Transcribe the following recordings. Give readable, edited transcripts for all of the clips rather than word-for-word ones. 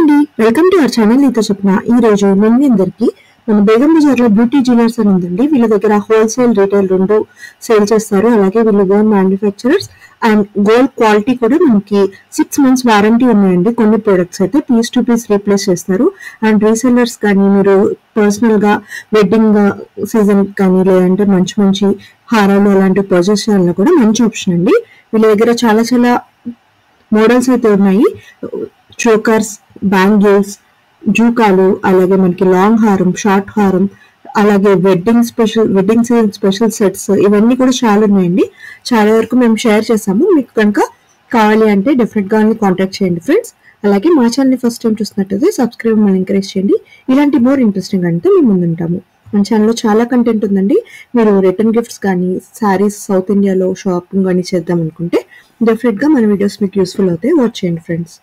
అండి, welcome to our channel. నీతో చెప్పిన ఈ రోజు నేను మీ అందరికి మన బేగం బజార్ లో బ్యూటీ జ్యువెలర్స్ అని ఉందండి. వీళ్ళ దగ్గర హోల్సేల్ రీటైల్ రెండు సేల్ చేస్తారు. అలాగే వీళ్ళు own manufacturers and gold quality కూడా మనకి 6 months వారంటీ ఉన్నాయండి. కొన్ని ప్రొడక్ట్స్ అయితే పీస్ టు పీస్ రీప్లేస్ చేస్తారు. అండ్ రీసెల్లర్స్ కానీ మీరు పర్సనల్ గా వెడ్డింగ్ సీజన్ కానీ లేదంటే మంచి మంచి హారాలు అలాంటివి పర్చేస్ చేయాలన్నా కూడా మంచి ఆప్షన్ అండి. వీళ్ళ దగ్గర చాలా చాలా మోడల్స్ అయితే ఉన్నాయి. చోకర్స్, బ్యాంగిల్స్, జూకాలు, అలాగే మనకి లాంగ్ హారం, షార్ట్ హారం, అలాగే వెడ్డింగ్ సీజన్ స్పెషల్ సెట్స్ ఇవన్నీ కూడా చాలా ఉన్నాయండి. చాలా వరకు మేము షేర్ చేసాము. మీకు కనుక కావాలి అంటే డెఫినెట్ గా కాంటాక్ట్ చేయండి ఫ్రెండ్స్. అలాగే మా ఛానల్ ఫస్ట్ టైం చూస్తున్నట్టయితే సబ్స్క్రైబ్ మళ్ళీ ఎంకరేజ్ చేయండి. ఇలాంటి మోర్ ఇంట్రెస్టింగ్ అంటే మేము ముందుంటాము. మన ఛానల్లో చాలా కంటెంట్ ఉందండి. మీరు రిటర్న్ గిఫ్ట్స్ కానీ శారీస్ సౌత్ ఇండియాలో షాపింగ్ కానీ చేద్దాం అనుకుంటే డెఫినెట్ గా మన వీడియోస్ మీకు యూస్ఫుల్ అవుతాయి. వాచ్ చేయండి ఫ్రెండ్స్.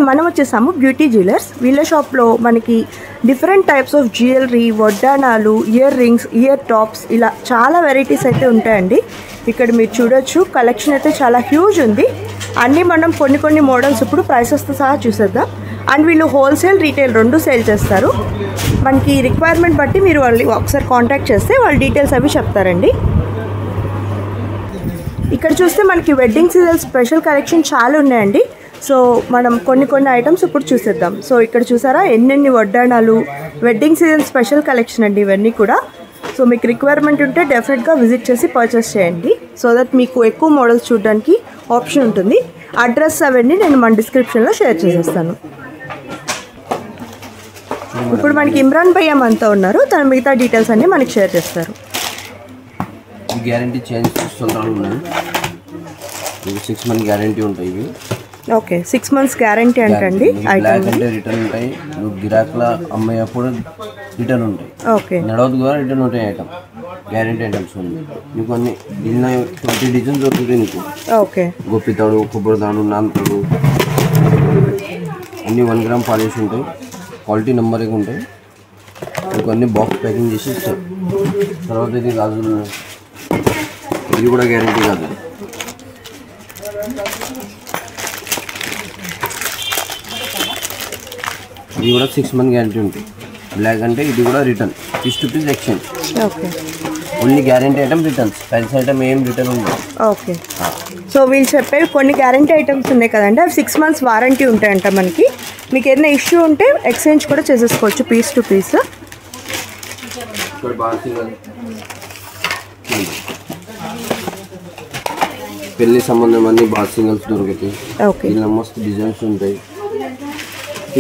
మనం వచ్చేసాము బ్యూటీ జ్యువెలర్స్. వీళ్ళ షాప్లో మనకి డిఫరెంట్ టైప్స్ ఆఫ్ జ్యువెలరీ, వడ్డానాలు, ఇయర్ రింగ్స్, ఇయర్ టాప్స్ ఇలా చాలా వెరైటీస్ అయితే ఉంటాయండి. ఇక్కడ మీరు చూడొచ్చు, కలెక్షన్ అయితే చాలా హ్యూజ్ ఉంది. అన్నీ మనం కొన్ని మోడల్స్ ఇప్పుడు ప్రైసెస్తో సహా చూసేద్దాం. అండ్ వీళ్ళు హోల్సేల్ రీటైల్ రెండు సేల్ చేస్తారు. మనకి రిక్వైర్మెంట్ బట్టి మీరు వాళ్ళు ఒకసారి కాంటాక్ట్ చేస్తే వాళ్ళ డీటెయిల్స్ అవి చెప్తారండి. ఇక్కడ చూస్తే మనకి వెడ్డింగ్ సీజన్ స్పెషల్ కలెక్షన్ చాలా ఉన్నాయండి. సో మనం కొన్ని ఐటమ్స్ ఇప్పుడు చూసేద్దాం. సో ఇక్కడ చూసారా ఎన్నెన్ని వడ్డానాలు, వెడ్డింగ్ సీజన్ స్పెషల్ కలెక్షన్ అండి ఇవన్నీ కూడా. సో మీకు రిక్వైర్మెంట్ ఉంటే డెఫినెట్గా విజిట్ చేసి పర్చేస్ చేయండి. సో దట్ మీకు ఎక్కువ మోడల్స్ చూడడానికి ఆప్షన్ ఉంటుంది. అడ్రస్ అవన్నీ నేను మన డిస్క్రిప్షన్లో షేర్ చేసేస్తాను. ఇప్పుడు మనకి ఇమ్రాన్ భయ్య మనతో ఉన్నారు. తన మిగతా డీటెయిల్స్ అన్నీ మనకి షేర్ చేస్తారు. గ్యారంటీ చేంజ్ ఉన్నాయి, 6 months గ్యారంటీ ఉంటాయి ఇవి. ఓకే, 6 months గ్యారంటీ అంటండి. బ్లాక్ అంటే రిటర్న్ ఉంటాయి. నువ్వు గిరాకుల అమ్మేటప్పుడు రిటర్న్ ఉంటాయి. ఓకే, నడవద్దు కూడా రిటర్న్ ఉంటాయి. ఐటమ్ గ్యారంటీ ఐటమ్స్ ఉంది. నీకు అన్ని 20 డిజైన్స్ దొరుకుతాయి నీకు. ఓకే, గొప్పితాడు, కొబ్బరితాడు, నాంతాడు అన్నీ 1 gram పాలిష్ ఉంటాయి. క్వాలిటీ నెంబర్ ఉంటాయి. నీకు అన్ని బాక్స్ ప్యాకింగ్ చేసి ఇస్తారు. తర్వాత ఇది గాజులు, ఇది కూడా గ్యారంటీ కాదు. ఇది కూడా 6 months గ్యారంటీ ఉంటుంది. బ్లాక్ అంటే ఇది కూడా return, piece to piece exchange. Okay, only guarantee item returns, fancy item ఏం రిటర్న్ ఉంది. ఓకే, సో వీళ్ళు చెప్పేవి కొన్ని గ్యారంటీ ఐటమ్స్ ఉన్నాయి కదండి, అవి 6 months వారంటీ ఉంటాయంట మనకి. మీకు ఏదైనా ఇష్యూ ఉంటే ఎక్స్చేంజ్ కూడా చేసేసుకోవచ్చు పీస్ టు పీస్. పెళ్లి సంబంధం అన్ని బాగా సింగల్స్ దొరుకుతాయి. ఓకే, ఇలా మస్తు డిజైన్స్ ఉంటాయి.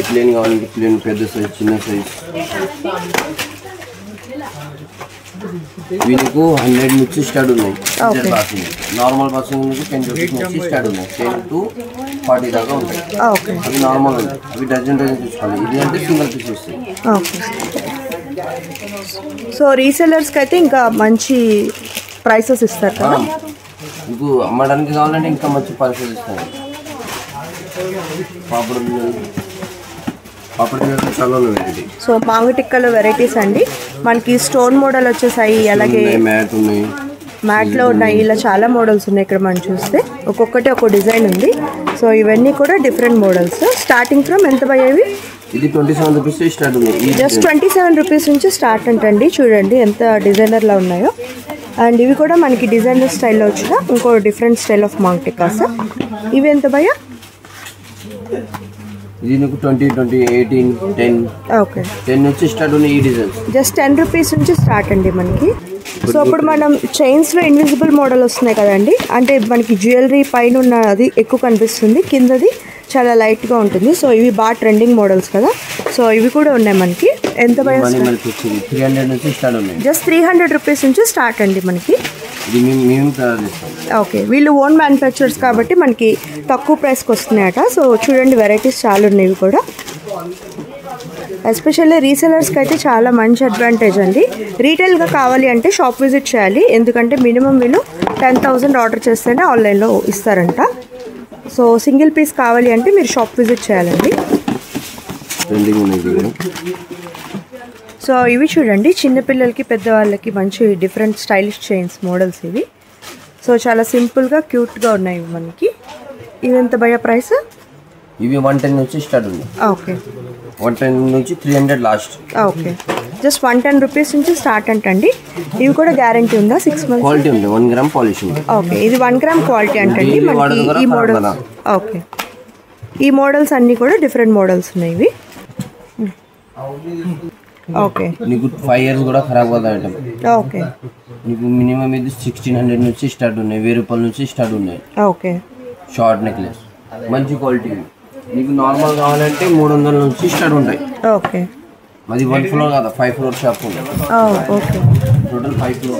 ప్లేన్ కావాలంటే ప్లేన్, పెద్ద సైజ్, చిన్న సైజ్. వీళ్ళకు 100 నుంచి స్టార్ట్ ఉన్నాయి. నార్మల్ బాక్సింగ్ నుంచి 10 rupees నుంచి స్టార్ట్ ఉన్నాయి. 10 to 40 దాకా ఉంటాయి. అవి నార్మల్ ఉంటాయి. అవి డజన్ తీసుకోవాలి. ఇది అంటే సింగిల్ పీస్ వస్తాయి. సో రీసెలర్స్కి అయితే ఇంకా మంచి ప్రైసెస్ ఇస్తారు కదా. మీకు అమ్మడానికి కావాలంటే ఇంకా మంచి ప్రైసెస్ ఇస్తారు. సో మాంగు టిక్కలో వెరైటీస్ అండి మనకి. స్టోన్ మోడల్ వచ్చేసాయి, అలాగే మ్యాట్లో ఉన్నాయి. ఇలా చాలా మోడల్స్ ఉన్నాయి. ఇక్కడ మనం చూస్తే ఒక్కొక్కటి ఒక్కో డిజైన్ ఉంది. సో ఇవన్నీ కూడా డిఫరెంట్ మోడల్స్. స్టార్టింగ్ ఫ్రమ్ ఎంత పోయేవి? ఇది 27 rupees స్టార్ట్ ఉంది. జస్ట్ 27 rupees నుంచి స్టార్ట్ అంటండి. చూడండి ఎంత డిజైనర్లా ఉన్నాయో. అండ్ ఇవి కూడా మనకి డిజైనర్ స్టైల్లో వచ్చిన ఇంకో different style of maang tikkas. ఇవి ఎంత భయ్యా? ఇది నీకు 20, 18, 10. ఓకే, 10 నుంచి స్టార్ట్ ఉన్నాయి ఈ డిజైన్స్. జస్ట్ 10 rupees నుంచి స్టార్ట్ అండి మనకి. సో ఇప్పుడు మనం చైన్స్లో ఇన్విజిబుల్ మోడల్ వస్తున్నాయి కదండి, అంటే మనకి జ్యువెలరీ పైన ఉన్న అది ఎక్కువ కనిపిస్తుంది, కిందది చాలా లైట్గా ఉంటుంది. సో ఇవి బాగా ట్రెండింగ్ మోడల్స్ కదా. సో ఇవి కూడా ఉన్నాయి మనకి. ఎంత 300 నుంచి స్టార్ట్ ఉన్నాయి. జస్ట్ 300 rupees నుంచి స్టార్ట్ అండి మనకి. ఓకే, వీళ్ళు ఓన్ మ్యానుఫ్యాక్చరర్స్ కాబట్టి మనకి తక్కువ ప్రైస్కి వస్తున్నాయట. సో చూడండి వెరైటీస్ చాలా ఉన్నాయి కూడా. ఎస్పెషల్లీ రీసెలర్స్కి అయితే చాలా మంచి అడ్వాంటేజ్ అండి. రీటైల్గా కావాలి అంటే షాప్ విజిట్ చేయాలి, ఎందుకంటే మినిమం వీళ్ళు 10,000 ఆర్డర్ చేస్తేనే ఆన్లైన్లో ఇస్తారంట. సో సింగిల్ పీస్ కావాలి అంటే మీరు షాప్ విజిట్ చేయాలండి. సో ఇవి చూడండి చిన్నపిల్లలకి పెద్దవాళ్ళకి మంచి డిఫరెంట్ స్టైలిష్ చైన్స్ మోడల్స్ ఇవి. సో చాలా సింపుల్గా క్యూట్గా ఉన్నాయి మనకి. ఇవి ఎంత భయ ప్రైస్? ఇవి 110 నుంచి స్టార్ట్ ఉంది. ఓకే, 110 నుంచి 300 లాస్ట్. ఓకే, జస్ట్ 110 రూపీస్ నుంచి స్టార్ట్ అంటండి. ఇవి కూడా గ్యారంటీ ఉందా? 6 months క్వాలిటీ ఉంది, 1 గ్రామ్ పాలిష్ ఉంది. ఓకే, ఇది 1 గ్రామ్ క్వాలిటీ అంటండి మనకి ఈ మోడల్. ఓకే, ఈ మోడల్స్ అన్నీ కూడా డిఫరెంట్ మోడల్స్ ఉన్నాయి ఇవి. ఓకే, నీకు 5 years కూడా ఖరాబ్ కాదు ఐటమ్. ఓకే, నీకు మినిమం ఇది 1600 నుంచి స్టార్ట్ ఉన్నాయి, 1000 రూపాయల నుంచి స్టార్ట్ ఉన్నాయి. ఓకే, షార్ట్ నెక్లెస్ మంచి క్వాలిటీ. నీకు నార్మల్ కావాలంటే 300 నుంచి స్టార్ట్ ఉంటాయి. ఓకే, అది 1 floor కాదు, 5 floor షాప్ ఉంది. Okay, total 5 floor.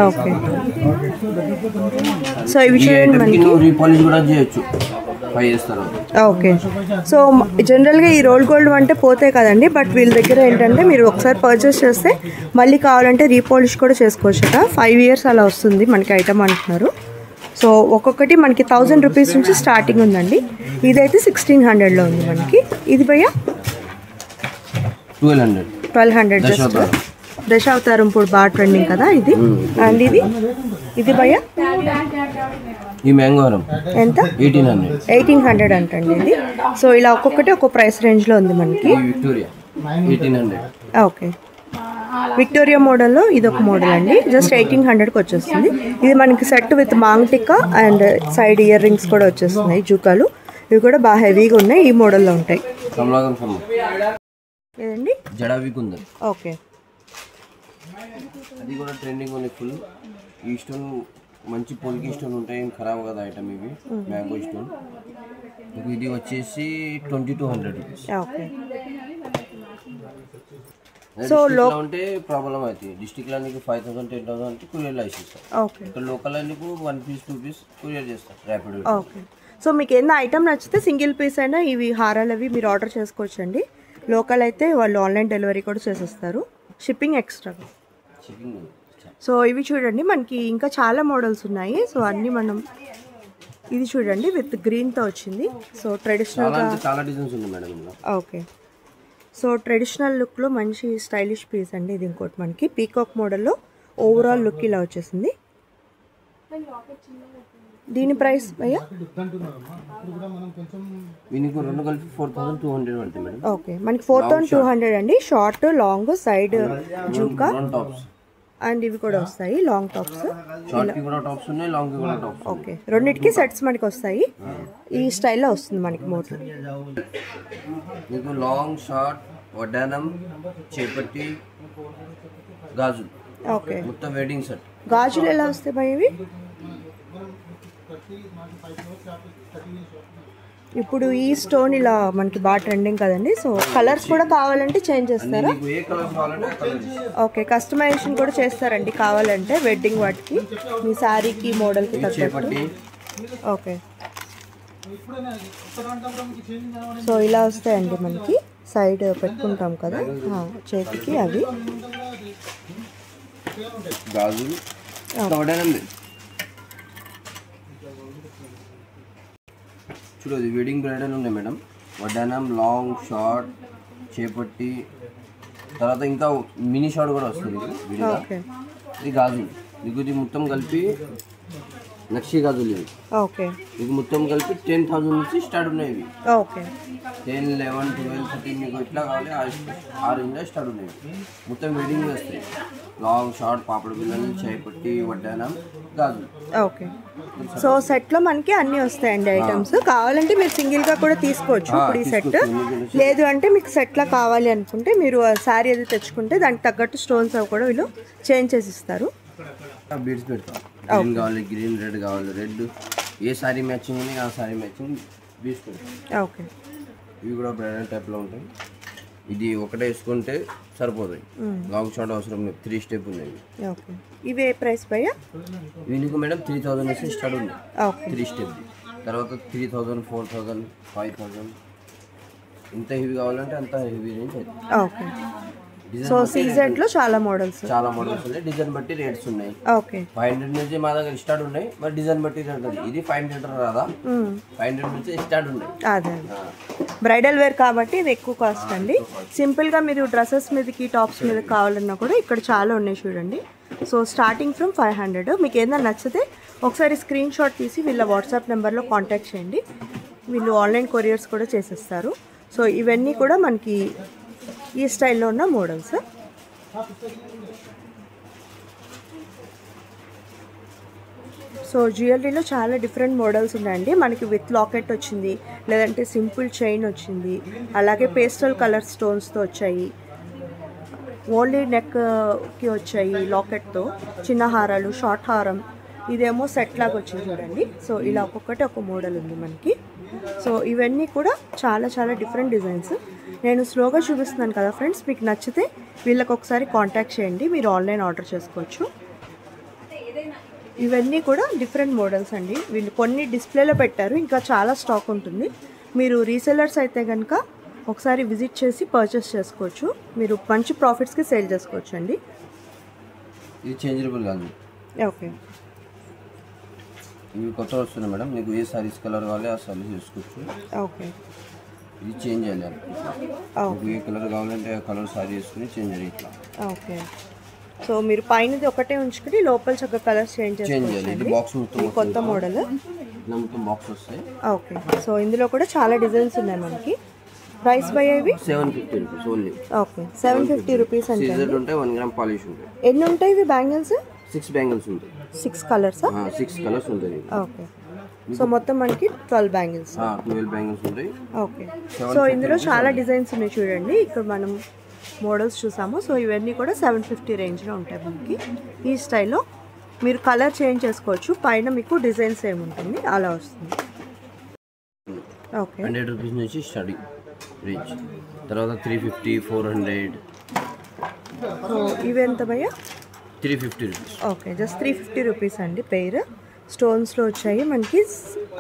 Okay. So ఇవి చూడండి మనకి రీపాలిష్ కూడా చేయొచ్చు 5 years తర్వాత. ఓకే, సో జనరల్గా ఈ రోల్ గోల్డ్ అంటే పోతాయి కదండి, బట్ వీళ్ళ దగ్గర ఏంటంటే మీరు ఒకసారి పర్చేస్ చేస్తే మళ్ళీ కావాలంటే రీపాలిష్ కూడా చేసుకోవచ్చు. 5 years అలా వస్తుంది మనకి ఐటమ్ అంటున్నారు. సో ఒక్కొక్కటి మనకి 1000 రూపీస్ నుంచి స్టార్టింగ్ ఉందండి. ఇదైతే 1600లో ఉంది మనకి. ఇది భయ్యా 1200 దశావతారం ఇప్పుడు బాగా ట్రెండింగ్ కదా ఇది. అండ్ ఇది భయ్యా ఈ మ్యాంగోరం ఎంత? 1800 అంటండి ఇది. సో ఇలా ఒక్కొక్కటి ఒక్కో ప్రైస్ రేంజ్లో ఉంది మనకి. విక్టోరియా 1800. ఓకే, విక్టోరియా మోడల్లో ఇది ఒక మోడల్ అండి, జస్ట్ 1800కి వచ్చేస్తుంది. ఇది మనకి set with maang tikka and side ear rings కూడా వచ్చేస్తున్నాయి, జూకాలు. ఇవి కూడా బాగా హెవీగా ఉన్నాయి, ఈ మోడల్లో ఉంటాయి. ఏదండి? జడావి కుందన్. ఓకే, అది కూడా ట్రెండింగ్ ఉంది ఫుల్. ఈ స్టోన్ మంచి పొలికి స్టోన్ ఉంటాయి, ఏం ఖరాబ్ కదా ఐటమ్. ఇవి మ్యాంగో స్టోన్. ఇది వచ్చేసి 2200 రూపీస్. ఓకే, సో ఉంటే ప్రాబ్లం అవుతుంది. డిస్ట్రిక్ట్ లో నీకు 5000 10,000 అంటే కొరియర్ ఇస్తారు. ఓకే, ఇక్కడ లోకల్ నీకు 1 piece 2 piece కొరియర్ చేస్తారు ర్యాపిడ్. ఓకే, సో మీకు ఏదైనా ఐటమ్ నచ్చితే సింగిల్ పీస్ అయినా ఇవి హారాలు అవి మీరు ఆర్డర్ చేసుకోవచ్చు అండి. లోకల్ అయితే వాళ్ళు ఆన్లైన్ డెలివరీ కూడా చేసేస్తారు, షిప్పింగ్ ఎక్స్ట్రా. సో ఇవి చూడండి మనకి ఇంకా చాలా మోడల్స్ ఉన్నాయి. సో అన్నీ మనం ఇది చూడండి విత్ గ్రీన్తో వచ్చింది. సో ట్రెడిషనల్గా చాలా డిజైన్స్ ఉన్నాయి మేడం. ఓకే, సో ట్రెడిషనల్ లుక్లో మంచి స్టైలిష్ పీస్ అండి ఇది. ఇంకోటి మనకి పీకాక్ మోడల్లో ఓవరాల్ లుక్ ఇలా వచ్చేసింది. దీని ప్రైస్ భయ్యా? ఓకే, మనకి 4200 అండి. షార్ట్ లాంగ్ సైడ్ జూకా అండ్ ఇవి కూడా వస్తాయి లాంగ్ టాప్స్. ఓకే, రెండింటికి సెట్స్ మనకి వస్తాయి. ఈ స్టైల్లో వస్తుంది మనకి మోడల్. మీకు లాంగ్ షార్ట్ వడ్డానం చేపట్టి గాజులు. ఓకే, మొత్తం వెడ్డింగ్ సెట్. గాజులు ఎలా వస్తాయి భయ్ ఇవి? ఇప్పుడు ఈ స్టోన్ ఇలా మనకి బాగా ట్రెండింగ్ కదండి. సో కలర్స్ కూడా కావాలంటే చేంజ్ చేస్తారా? ఓకే, కస్టమైజేషన్ కూడా చేస్తారండి కావాలంటే వెడ్డింగ్ వాటికి, మీ శారీకి మోడల్కి తగ్గట్టు. ఓకే, సో ఇలా వస్తాయండి మనకి. సైడ్ పెట్టుకుంటాం కదా చేతికి అవి. చూడదు వెడ్డింగ్ బ్రైడల్ ఉన్నాయి మేడం. వడ్డానం లాంగ్ షార్ట్ చేపట్టి తర్వాత ఇంకా మినీ షార్ట్ కూడా వస్తుంది. ఇది గాజులు మీకు ఇది మొత్తం కలిపి నక్షి గాజులు ఇవి. ఓకే, మీకు మొత్తం కలిపి 10,000 నుంచి స్టార్ట్ ఉన్నాయి ఇవి. ఓకే, 10, 11, 12, 13 మీకు ఎట్లా కావాలి ఆ రేంజ్లో స్టార్ట్ ఉన్నాయి. మొత్తం వెడ్డింగ్ వస్తాయి. లాంగ్ షార్ట్ పాపడ బిళ్ళలు చేపట్టి వడ్డానం గాజులు. ఓకే, సో సెట్లో మనకి అన్నీ వస్తాయండి ఐటమ్స్. కావాలంటే మీరు సింగిల్గా కూడా తీసుకోవచ్చు ఇప్పుడు ఈ సెట్. లేదు అంటే మీకు సెట్లా కావాలి అనుకుంటే మీరు శారీ అది తెచ్చుకుంటే దానికి తగ్గట్టు స్టోన్స్ అవి కూడా వీళ్ళు చేంజ్ చేసి ఇస్తారు. బీడ్స్ పెడతాం. గ్రీన్ కావాలి గ్రీన్, రెడ్ కావాలి రెడ్, ఏ సారీ మ్యాచింగ్ ఉంది ఆ సారీ మ్యాచింగ్ బీడ్స్ పెడతాం. ఓకే, ఇవి కూడా బ్రైడల్ టైప్లో ఉంటాయి. ఇది ఒకటే వేసుకుంటే సరిపోతాయి. లాంగ్ షార్ట్ అవసరం లేదు, 3 స్టెప్ ఉన్నాయి. ఓకే, ఇవి ఏ ప్రైస్ భయ్యా? వీనికి మేడం 3000 నుంచి స్టార్ట్ ఉంది. 3 స్టెప్ తర్వాత 3000, 4000, 5000 ఎంత హెవీ కావాలంటే అంత హెవీ రేంజ్ అవుతుంది. ఓకే, సో సీజెడ్ లో చాలా మోడల్స్ ఉన్నాయి. డిజైన్ బట్టి రేట్స్ ఉన్నాయి. ఓకే, 500 నుంచి మా దగ్గర స్టార్ట్ ఉన్నాయి. మరి డిజైన్ బట్టి రేట్ ఉంది. ఇది 500 రాదా, 500 నుంచి స్టార్ట్ ఉన్నాయి. అదే బ్రైడల్ వేర్ కాబట్టి ఇది ఎక్కువ కాస్ట్ అండి. సింపుల్గా మీరు డ్రెస్సెస్ మీదకి టాప్స్ మీద కావాలన్నా కూడా ఇక్కడ చాలా ఉన్నాయి చూడండి. So starting from 500. మీకు ఏదైనా నచ్చితే ఒకసారి స్క్రీన్ షాట్ తీసి వీళ్ళ వాట్సాప్ నెంబర్లో కాంటాక్ట్ చేయండి. వీళ్ళు ఆన్లైన్ కొరియర్స్ కూడా చేసేస్తారు. సో ఇవన్నీ కూడా మనకి ఈ స్టైల్లో ఉన్న మోడల్స్. సో జ్యువెలరీలో చాలా డిఫరెంట్ మోడల్స్ ఉన్నాయండి. మనకి విత్ లాకెట్ వచ్చింది, లేదంటే సింపుల్ చైన్ వచ్చింది, అలాగే పేస్టల్ కలర్ స్టోన్స్తో వచ్చాయి, ఓన్లీ నెక్కి వచ్చాయి లాకెట్తో, చిన్న హారాలు, షార్ట్ హారం, ఇదేమో సెట్ లాగా వచ్చింది చూడండి. సో ఇలా ఒక్కొక్కటి ఒక మోడల్ ఉంది మనకి. సో ఇవన్నీ కూడా చాలా చాలా డిఫరెంట్ డిజైన్స్. నేను స్లోగా చూపిస్తున్నాను కదా ఫ్రెండ్స్, మీకు నచ్చితే వీళ్ళకి ఒకసారి కాంటాక్ట్ చేయండి, మీరు ఆన్లైన్ ఆర్డర్ చేసుకోవచ్చు. ఇవన్నీ కూడా డిఫరెంట్ మోడల్స్ అండి. వీళ్ళు కొన్ని డిస్ప్లేలో పెట్టారు, ఇంకా చాలా స్టాక్ ఉంటుంది. మీరు రీసెలర్స్ అయితే కనుక ఒకసారి విజిట్ చేసి పర్చేస్ చేసుకోవచ్చు. మీరు మంచి ప్రాఫిట్స్కి సేల్ చేసుకోవచ్చు అండి. ఇది చేంజబుల్ కాదు. ఓకే, ఇవి కొత్త వస్తున్నాయి మేడం. మీకు ఏ సారీస్ కలర్ కావాలి ఆ సారీస్ చేసుకోవచ్చు. ఓకే, ఇది చేంజ్ చేయాలి. మీకు ఏ కలర్ కావాలంటే ఆ కలర్ సారీ చేసుకుని చేంజ్ చేయాలి ఇట్లా. ఓకే, సో మీరు పైనది ఒకటే ఉంచుకుని లోపల చక్కగా కలర్స్ చేంజ్ చేయాలి. ఇది బాక్స్ మొత్తం కొత్త మోడల్ మొత్తం బాక్స్ వస్తాయి. ఓకే, సో ఇందులో కూడా చాలా డిజైన్స్ ఉన్నాయి మనకి. ప్రైస్ బై అవి 750 రూపీస్ ఓన్లీ. ఓకే, 750 రూపీస్ అంటే. సీజర్ ఉంటాయి, 1 గ్రామ్ పాలిష్ ఉంటాయి. ఎన్ని ఉంటాయి ఇవి బ్యాంగిల్స్? 6 బ్యాంగిల్స్ ఉంటాయి. 6 కలర్స్? 6 కలర్స్ ఉంటాయి. ఓకే, సో మొత్తం మనకి 12 బ్యాంగిల్స్. 12 బ్యాంగిల్స్ ఉంటాయి. ఓకే, సో ఇందులో చాలా డిజైన్స్ ఉన్నాయి చూడండి. ఇక్కడ మనం మోడల్స్ చూసాము. సో ఇవన్నీ కూడా 750 రేంజ్లో ఉంటాయి మనకి. ఈ స్టైల్లో మీరు కలర్ చేంజ్ చేసుకోవచ్చు. పైన మీకు డిజైన్స్ ఏముంటుంది అలా వస్తుంది. ఓకే, 100 రూపీస్ నుంచి స్టార్టింగ్ రేంజ్, తర్వాత 350, 400. సో ఇవి ఎంత భయ్యా? 350 రూపీస్. ఓకే, జస్ట్ 350 రూపీస్ అండి పెయిర్. స్టోన్స్లో వచ్చాయి మనకి,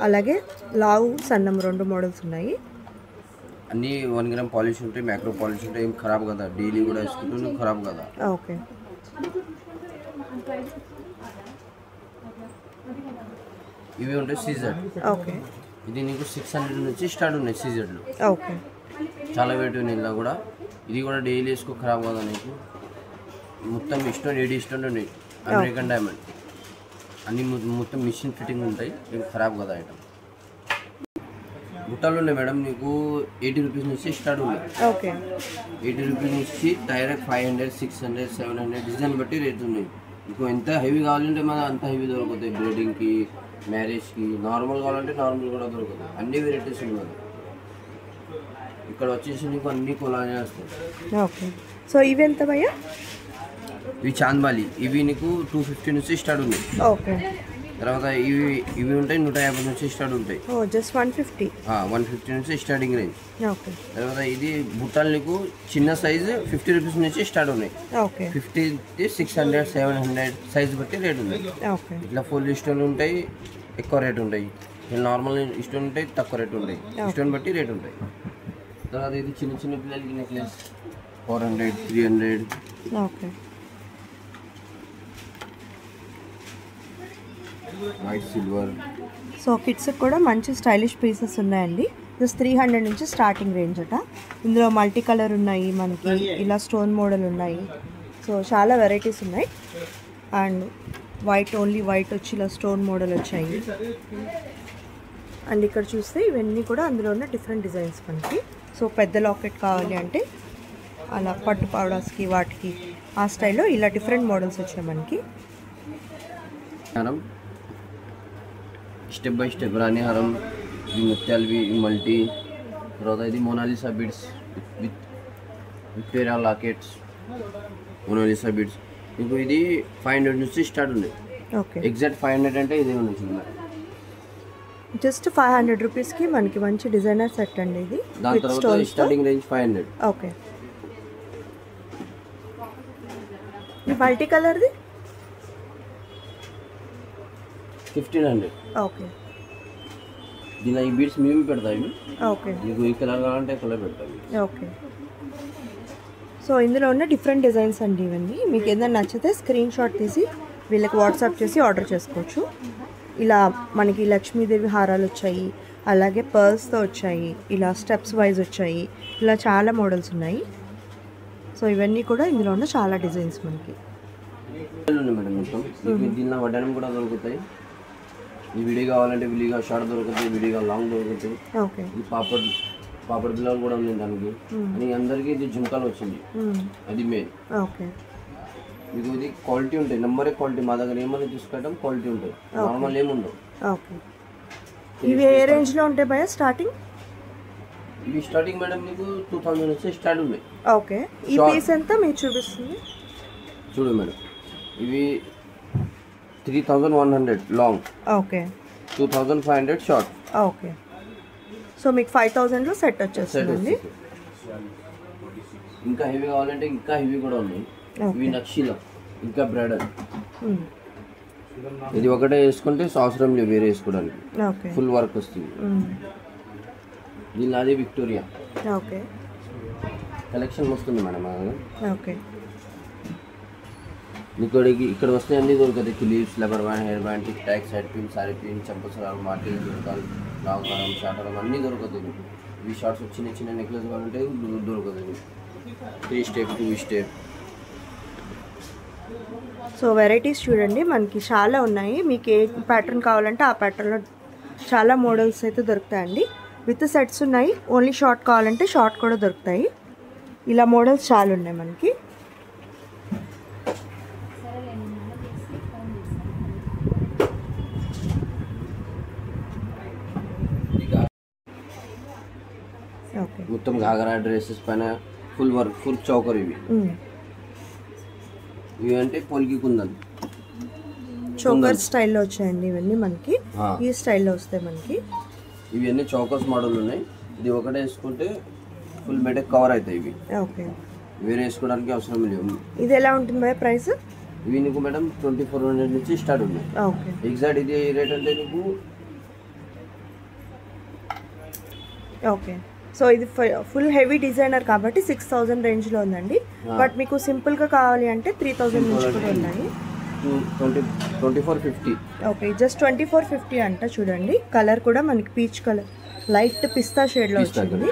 అలాగే లావు సన్నం 2 మోడల్స్ ఉన్నాయి. అన్నీ 1 గ్రామ్ పాలిష్ ఉంటాయి, మైక్రో పాలిష్ ఉంటాయి. ఏం ఖరాబ్ కదా, డైలీ కూడా వేసుకుంటే ఖరాబ్ కదా. ఓకే, ఇవి ఉంటాయి సీజర్. ఓకే, ఇది నీకు 600 నుంచి స్టార్ట్ ఉన్నాయి సీజర్లు. ఓకే, చాలా వెయిట్ ఉన్నాయి ఇలా కూడా. ఇది కూడా డైలీ వేసుకో ఖరాబ్ కదా నీకు. మొత్తం ఇష్టం 80 ఇష్టం ఉన్నాయి. అమెరికన్ డైమండ్ అన్ని మొత్తం మిషన్ ఫిట్టింగ్ ఉంటాయి. ఏం ఖరాబ్ కదా ఐటమ్. బుట్టాలు ఉన్నాయి మేడం, నీకు 80 రూపీస్ నుంచి స్టార్ట్ ఉన్నాయి. ఓకే, 80 రూపీస్ నుంచి డైరెక్ట్ 500, 600, 700 డిజైన్ బట్టి రేట్ ఉన్నాయి. మీకు ఎంత హెవీ కావాలంటే మన అంత హెవీ దొరుకుతాయి. బ్రీడింగ్కి, మ్యారేజ్కి. నార్మల్ కావాలంటే నార్మల్ కూడా దొరుకుతాయి. అన్ని వెరైటీస్ ఉన్నాయి. ఇక్కడ వచ్చేసి నీకు అన్ని కొలానే వస్తాయి. ఓకే, సో ఇవి ఎంత భయ్యా? ఇవి చాంద్బాలి. ఇవి నీకు 250 నుంచి స్టార్ట్ ఉన్నాయి. ఓకే, తర్వాత ఇవి ఉంటాయి 150 నుంచి స్టార్ట్ ఉంటాయి. జస్ట్ 150. 150 నుంచి స్టార్టింగ్ రేంజ్. ఓకే, తర్వాత ఇది బుట్టాలు నీకు చిన్న సైజు 50 రూపీస్ నుంచి స్టార్ట్ ఉన్నాయి. ఓకే, 50, 600, 700 సైజ్ బట్టి రేట్ ఉంది. ఓకే, ఇట్లా ఫుల్ స్టోన్ ఉంటాయి, ఎక్కువ రేట్ ఉంటాయి. నార్మల్ స్టోన్ ఉంటాయి, తక్కువ రేట్ ఉంటాయి. స్టోన్ బట్టి రేట్ ఉంటాయి. తర్వాత ఇది చిన్న చిన్న పిల్లలకి necklace 400, 300. Okay, white silver. So kids కూడా మంచి స్టైలిష్ పీసెస్ ఉన్నాయండి. జస్ట్ 300 నుంచి స్టార్టింగ్ రేంజ్ అట. ఇందులో మల్టీ కలర్ ఉన్నాయి మనకి, ఇలా స్టోన్ మోడల్ ఉన్నాయి. సో చాలా వెరైటీస్ ఉన్నాయి. అండ్ వైట్, ఓన్లీ వైట్ వచ్చి ఇలా స్టోన్ మోడల్ వచ్చాయి. అండ్ ఇక్కడ చూస్తే ఇవన్నీ కూడా అందులో ఉన్న డిఫరెంట్ డిజైన్స్ మనకి. సో పెద్ద లాకెట్ కావాలి అంటే అలా పట్టు పౌడర్స్కి వాటికి ఆ స్టైల్లో ఇలా డిఫరెంట్ మోడల్స్ వచ్చాయి మనకి. స్టెప్ బై స్టెప్ రాణి హారం, ఈ ముత్యాలవి, ఈ మల్టీ. తర్వాత ఇది Mona Lisa beads with Victoria lockets, Mona Lisa beads. మీకు ఇది 500 నుంచి స్టార్ట్ ఉంది. ఓకే, ఎగ్జాక్ట్ 500 అంటే ఇదే ఉంది. జస్ట్ 500 రూపీస్కి మనకి మంచి డిజైనర్ సెట్ అండి ఇది. దాని తర్వాత స్టార్టింగ్ రేంజ్ 500. ఓకే, ఈ మల్టీ కలర్ది 1500. ఓకే, దీనిలో ఈ బీడ్స్ మేము పెడతాయి. ఓకే, మీకు ఈ కలర్ కావాలంటే కలర్ పెడతాయి. ఓకే, సో ఇందులో ఉన్న డిఫరెంట్ డిజైన్స్ అండి ఇవన్నీ. మీకు ఏదైనా నచ్చితే స్క్రీన్ షాట్ తీసి వీళ్ళకి వాట్సాప్ చేసి ఆర్డర్ చేసుకోవచ్చు. ఇలా మనకి లక్ష్మీదేవి హారాలు వచ్చాయి, అలాగే పర్ల్స్తో వచ్చాయి, ఇలా స్టెప్స్ వైజ్ వచ్చాయి, ఇలా చాలా మోడల్స్ ఉన్నాయి. సో ఇవన్నీ కూడా ఇందులో ఉన్న చాలా డిజైన్స్ మనకి. మేడం మొత్తం దీనిలో వడ్డానం కూడా దొరుకుతాయి. ఈ విడిగా కావాలంటే విడిగా షార్ట్ దొరుకుతాయి, విడిగా లాంగ్ దొరుకుతాయి. ఓకే. ఈ పాపడ్ బిల్లలు కూడా ఉంది దానికి. అని అందరికీ ఇది జుంకాలు వచ్చింది, అది మెయిన్. ఓకే. మీకు ఇది క్వాలిటీ ఉంటాయి, నెంబర్ క్వాలిటీ. మా దగ్గర ఏమన్నా తీసుకుంటాం క్వాలిటీ ఉంటుంది, నార్మల్ ఏముండవు. ఓకే. ఇవి ఏ రేంజ్లో ఉంటాయి భయ్యా స్టార్టింగ్? ఇవి స్టార్టింగ్ మేడం మీకు 2000 నుంచి స్టార్ట్ ఉన్నాయి. ఓకే. ఈ పీస్ ఎంత మీకు చూపిస్తుంది? చూడు మేడం, ఇవి 3100 long. Okay. 2500 short. Okay. So మీకు 5000లో సెట్ వచ్చేస్తుంది. ఇంకా హెవీ కావాలంటే ఇంకా హెవీ కూడా ఉన్నాయి. ఇవి నక్షిలో ఇంకా బ్రైడల్. ఇది ఒకటే వేసుకుంటే అవసరం లేదు వేరే వేసుకోవడానికి, ఫుల్ వర్క్ వస్తుంది. దీని అదే విక్టోరియా. ఓకే. కలెక్షన్ వస్తుంది మేడం. ఓకే. ఇక్కడ వస్తే అన్ని దొరుకుతాయి. క్లిప్స్, లెబర్ band, hair band, tic tac, side pin, sari pin, చంపసరాలు, మార్టిల్, దుర్గాలు, లాంగ్ షార్ట్ అన్నీ దొరుకుతాయి. ఇవి షార్ట్స్ చిన్న చిన్న నెక్లెస్ కావాలంటే దొరుకుతుంది. 3 స్టెప్ 2 స్టెప్. సో వెరైటీస్ చూడండి మనకి చాలా ఉన్నాయి. మీకు ఏ ప్యాటర్న్ కావాలంటే ఆ ప్యాటర్న్లో చాలా మోడల్స్ అయితే దొరుకుతాయండి. విత్ సెట్స్ ఉన్నాయి. ఓన్లీ షార్ట్ కావాలంటే షార్ట్ కూడా దొరుకుతాయి. ఇలా మోడల్స్ చాలా ఉన్నాయి మనకి. మొత్తం ఘాగరా డ్రెస్సెస్ పైన ఫుల్ వర్క్, ఫుల్ చౌకర్. ఇవి అంటే పొలికి కుందన్ చౌకర్ స్టైల్లో వచ్చాయండి ఇవన్నీ మనకి. ఈ స్టైల్లో వస్తాయి మనకి. ఇవి అన్ని చౌకర్స్ మోడల్ ఉన్నాయి. ఇది ఒకటే వేసుకుంటే ఫుల్ మెడక్ కవర్ అవుతాయి ఇవి. ఓకే. వేరే వేసుకోవడానికి అవసరం లేదు. ఇది ఎలా ఉంటుంది భయ్యా ప్రైస్? ఇవి నీకు మేడం 2400 నుంచి స్టార్ట్ ఉన్నాయి. ఓకే. ఎగ్జాక్ట్ ఇది రేట్ అంటే నీకు. ఓకే. సో ఇది ఫుల్ హెవీ డిజైనర్ కాబట్టి 6000 రేంజ్లో ఉందండి. బట్ మీకు సింపుల్గా కావాలి అంటే 3000 నుంచి కూడా ఉన్నాయి. 2450. ఓకే. జస్ట్ 2450 అంట. చూడండి కలర్ కూడా మనకి పీచ్ కలర్, లైట్ పిస్తా షేడ్లో వచ్చింది.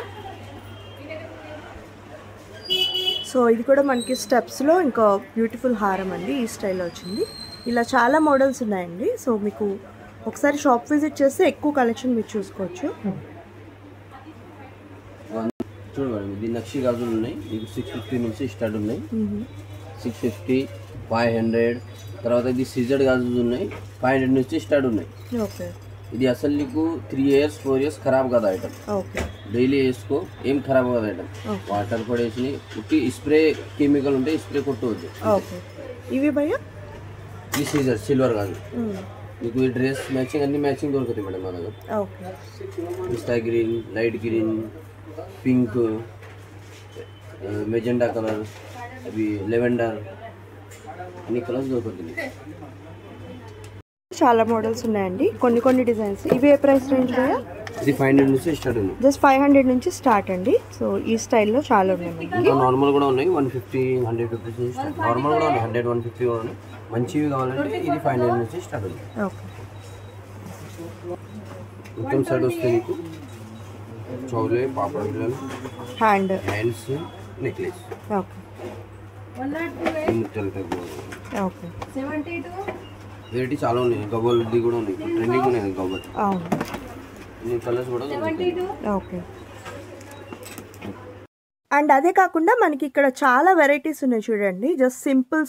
సో ఇది కూడా మనకి స్టెప్స్లో ఇంకా బ్యూటిఫుల్ హారం అండి. ఈ స్టైల్లో వచ్చింది. ఇలా చాలా మోడల్స్ ఉన్నాయండి. సో మీకు ఒకసారి షాప్ విజిట్ చేస్తే ఎక్కువ కలెక్షన్ మీరు చూసుకోవచ్చు. చూడు మేడం, ఇది నక్షి గాజులు ఉన్నాయి. మీకు 650 నుంచి స్టార్ట్ ఉన్నాయి. 650, 500. తర్వాత ఇది సీజెడ్ గాజులు ఉన్నాయి. 500 నుంచి స్టార్ట్ ఉన్నాయి. ఓకే. ఇది అసలు నీకు 3 years 4 years ఖరాబ్ కదా ఐటమ్. ఓకే. డైలీ వేసుకో, ఏం ఖరాబ్ కదా ఐటమ్. వాటర్ పడేసి ఉట్టి స్ప్రే కెమికల్ ఉంటే స్ప్రే కొట్టవద్దు. ఓకే. ఇవి భయ్యా ఇది సీజర్ సిల్వర్ గాజు. మీకు ఈ డ్రెస్ మ్యాచింగ్ అన్ని మ్యాచింగ్ దొరుకుతాయి మేడం మా దగ్గర. ఓకే. పిస్తా green, light green, pink, magenta colour, అవి లెవెండర్, అన్ని కలర్స్ దొరుకుతుంది. చాలా మోడల్స్ ఉన్నాయండి. కొన్ని డిజైన్స్. ఇవి ఏ ప్రైస్ రేంజ్ భయ్యా? ఇది 500 నుంచి స్టార్ట్ ఉంది. జస్ట్ 500 నుంచి స్టార్ట్ అండి. సో ఈ స్టైల్లో చాలా ఉన్నాయి. ఇంకా నార్మల్ కూడా ఉన్నాయి. 150, 150 నుంచి స్టార్ట్. నార్మల్ కూడా ఉన్నాయి. 100, 150 కూడా ఉన్నాయి. మంచివి కావాలంటే ఇది 500 నుంచి స్టార్ట్ ఉంది. ఓకే. మొత్తం సైడ్ వస్తే మీకు చౌలే, పాపడ్ బిల్లలు, hands, necklace. Okay. Okay. Variety చాలా ఉన్నాయి. గవ్వలది కూడా ఉన్నాయి. ట్రెండింగ్ ఉన్నాయి గవ్వలు. ఈ కలర్స్ కూడా. ఓకే. అండ్ అదే కాకుండా మనకి ఇక్కడ చాలా వెరైటీస్ ఉన్నాయి చూడండి. జస్ట్ సింపుల్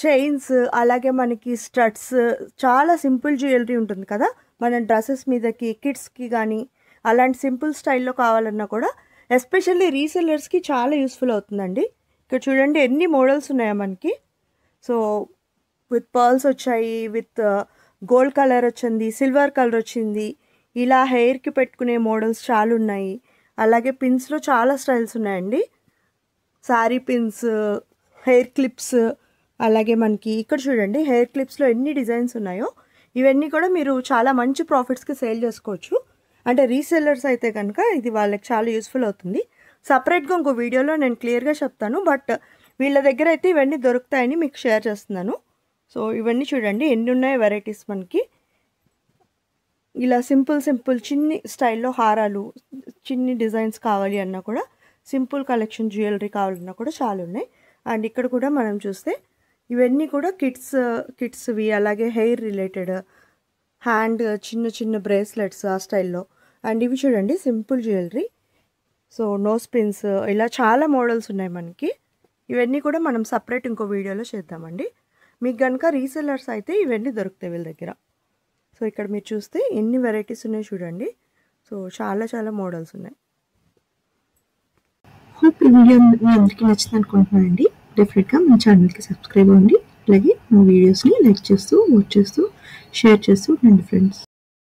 చైన్స్, అలాగే మనకి స్టడ్స్, చాలా సింపుల్ జ్యువెలరీ ఉంటుంది కదా మన డ్రెస్సెస్ మీదకి, కిడ్స్కి కానీ అలాంటి సింపుల్ స్టైల్లో కావాలన్నా కూడా ఎస్పెషల్లీ రీసెల్లర్స్కి చాలా యూస్ఫుల్ అవుతుందండి. ఇక్కడ చూడండి ఎన్ని మోడల్స్ ఉన్నాయో మనకి. సో విత్ పర్ల్స్ వచ్చాయి, విత్ గోల్డ్ కలర్ వచ్చింది, సిల్వర్ కలర్ వచ్చింది. ఇలా హెయిర్కి పెట్టుకునే మోడల్స్ చాలా ఉన్నాయి. అలాగే పిన్స్లో చాలా స్టైల్స్ ఉన్నాయండి. శారీ పిన్స్, హెయిర్ క్లిప్స్, అలాగే మనకి ఇక్కడ చూడండి హెయిర్ క్లిప్స్లో ఎన్ని డిజైన్స్ ఉన్నాయో. ఇవన్నీ కూడా మీరు చాలా మంచి ప్రాఫిట్స్కి సేల్ చేసుకోవచ్చు. అంటే రీసెల్లర్స్ అయితే కనుక ఇది వాళ్ళకి చాలా యూస్ఫుల్ అవుతుంది. సపరేట్గా ఇంకో వీడియోలో నేను క్లియర్గా చెప్తాను. బట్ వీళ్ళ దగ్గర అయితే ఇవన్నీ దొరుకుతాయని మీకు షేర్ చేస్తున్నాను. సో ఇవన్నీ చూడండి ఎన్ని ఉన్నాయో వెరైటీస్ మనకి. ఇలా సింపుల్ చిన్ని స్టైల్లో హారాలు, చిన్ని డిజైన్స్ కావాలి అన్నా కూడా, సింపుల్ కలెక్షన్ జ్యువెలరీ కావాలన్నా కూడా చాలా ఉన్నాయి. అండ్ ఇక్కడ కూడా మనం చూస్తే ఇవన్నీ కూడా కిడ్స్వి, అలాగే హెయిర్ రిలేటెడ్, హ్యాండ్ చిన్న బ్రేస్లెట్స్ ఆ స్టైల్లో. అండ్ ఇవి చూడండి simple jewellery, so nose pins, ఇలా చాలా మోడల్స్ ఉన్నాయి మనకి. ఇవన్నీ కూడా మనం సపరేట్ ఇంకో వీడియోలో చేద్దామండి. మీకు కనుక రీసెల్లర్స్ అయితే ఇవన్నీ దొరుకుతాయి వీళ్ళ దగ్గర. సో ఇక్కడ మీరు చూస్తే ఎన్ని వెరైటీస్ ఉన్నాయి చూడండి. సో చాలా మోడల్స్ ఉన్నాయి. హోప్ ఈ వీడియో మీ అందరికీ నచ్చింది అనుకుంటున్నానండి. డెఫినెట్గా మన ఛానల్కి సబ్స్క్రైబ్ అవ్వండి. అలాగే మా వీడియోస్ని లైక్ చేస్తూ, వాచ్ చేస్తూ, షేర్ చేస్తూ ఉండండి ఫ్రెండ్స్.